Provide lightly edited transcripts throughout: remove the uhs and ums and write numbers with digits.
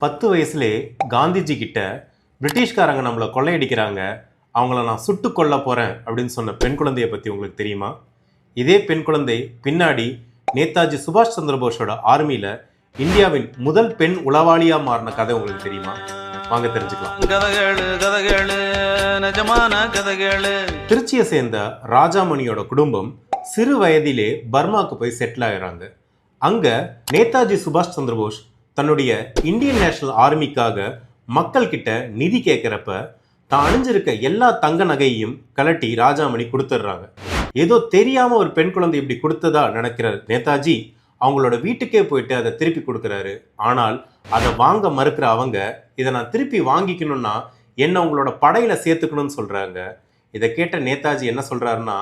10 வயசுலே காந்திஜி கிட்ட பிரிட்டிஷ்காரங்க நம்மளை கொள்ளையடிக்கிறாங்க, அவங்கள நான் சுட்டு கொல்ல போறேன் அப்படின்னு சொன்ன பெண் குழந்தையை பத்தி உங்களுக்கு தெரியுமா? இதே பெண் குழந்தை பின்னாடி நேதாஜி சுபாஷ் சந்திரபோஸோட ஆர்மியில இந்தியாவின் முதல் பெண் உளவாளியா மாறின கதை உங்களுக்கு தெரியுமா? வாங்க தெரிஞ்சுக்கலாம். திருச்சியை சேர்ந்த ராஜாமணியோட குடும்பம் சிறு வயதிலே பர்மாக்கு போய் செட்டில் ஆகிறாங்க. அங்க நேதாஜி சுபாஷ் சந்திரபோஸ் தன்னுடைய இந்தியன் நேஷனல் ஆர்மிக்காக மக்கள் கிட்ட நிதி கேட்கிறப்ப தான் அணிஞ்சிருக்க எல்லா தங்க நகையையும் கலட்டி ராஜாமணி கொடுத்துட்றாங்க. ஏதோ தெரியாம ஒரு பெண் குழந்தை இப்படி கொடுத்ததா நினைக்கிற நேதாஜி அவங்களோட வீட்டுக்கே போயிட்டு அதை திருப்பி கொடுக்குறாரு. ஆனால் அதை வாங்க மறுக்கிற அவங்க, இதை நான் திருப்பி வாங்கிக்கணும்னா என்ன உங்களோட படையில சேர்த்துக்கணும்னு சொல்றாங்க. இதை கேட்ட நேதாஜி என்ன சொல்றாருன்னா,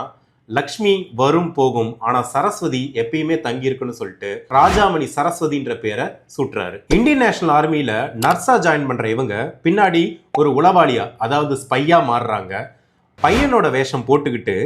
லக்ஷ்மி வரும் போகும், ஆனா சரஸ்வதி எப்பயுமே தங்கி இருக்குன்னு சொல்லிட்டு ராஜாமணி சரஸ்வதின்ற பேரை சூட்டுறாரு. இந்தியன் நேஷனல் ஆர்மியில நர்ஸா ஜாயின் பண்ற இவங்க பின்னாடி ஒரு உளவாளியா, அதாவது ஸ்பையா மாறுறாங்க. பையனோட வேஷம் போட்டுக்கிட்டு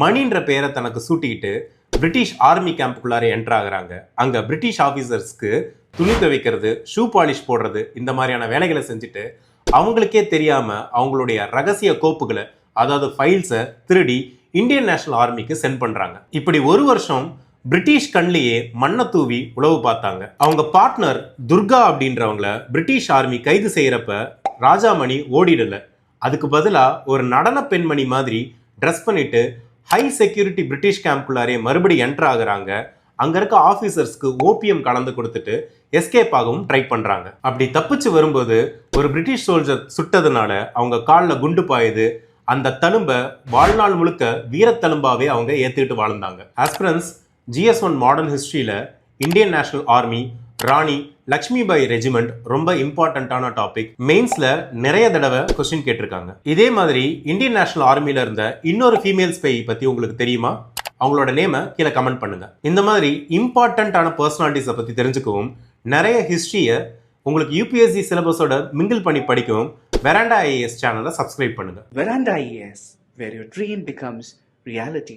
மணின்ற பேரை தனக்கு சூட்டிக்கிட்டு பிரிட்டிஷ் ஆர்மி கேம்புக்குள்ளார என்டர் ஆகுறாங்க. அங்க பிரிட்டிஷ் ஆபீசர்ஸ்க்கு துணி துவைக்கிறது, ஷூ பாலிஷ் போடுறது, இந்த மாதிரியான வேலைகளை செஞ்சுட்டு அவங்களுக்கே தெரியாம அவங்களுடைய ரகசிய கோப்புகளை, அதாவது ஃபைல்ஸை திருடி இந்தியன் நேஷனல் ஆர்மிக்கு சென்ட் பண்றாங்க. இப்படி ஒரு வருஷம் பிரிட்டிஷ் கண்ணிலேயே மண்ணை தூவி உளவு பார்த்தாங்க. அவங்க பார்ட்னர் துர்கா அப்படின்றவங்கள பிரிட்டிஷ் ஆர்மி கைது செய்யறப்ப ராஜாமணி ஓடிடல. அதுக்கு பதிலா ஒரு நடன பெண்மணி மாதிரி ட்ரெஸ் பண்ணிட்டு ஹை செக்யூரிட்டி பிரிட்டிஷ் கேம்ப்குள்ளாரே மறுபடி என்டர் ஆகுறாங்க. அங்க இருக்க ஆபீசர்ஸ்க்கு ஓபிஎம் கலந்து கொடுத்துட்டு எஸ்கேப் ஆகவும் ட்ரை பண்றாங்க. அப்படி தப்பிச்சு வரும்போது ஒரு பிரிட்டிஷ் சோல்ஜர் சுட்டதுனால அவங்க காலில் குண்டு பாயுது. அந்த தழும்பை வாழ்நாள் முழுக்க வீரத்தழும்பாவே அவங்க ஏத்துக்கிட்டு வாழ்ந்தாங்க. ஆஸ்பிரன்ஸ் GS1 மாடர்ன் ஹிஸ்டரியில Indian National Army Rani Lakshmibai regiment ரொம்ப இம்பார்ட்டன்டான டாபிக். மெயின்ஸ்ல நிறைய தடவை கொஸ்டின் கேட்டிருக்காங்க. இதே மாதிரி இந்தியன் நேஷனல் ஆர்மியில இருந்த இன்னொரு ஃபீமேல் ஸ்பை பத்தி உங்களுக்கு தெரியுமா? அவங்களோட நேமை கீழே கமெண்ட் பண்ணுங்க. இந்த மாதிரி இம்பார்ட்டன்டான பர்சனாலிட்டிஸை பத்தி தெரிஞ்சுக்கவும், நிறைய ஹிஸ்டரியை உங்களுக்கு UPSC சிலபஸோட மிங்கிள் பண்ணி படிக்கவும் Veranda IAS சேனலை சப்ஸ்கிரைப் பண்ணுங்க. Veranda IAS, where your dream becomes reality.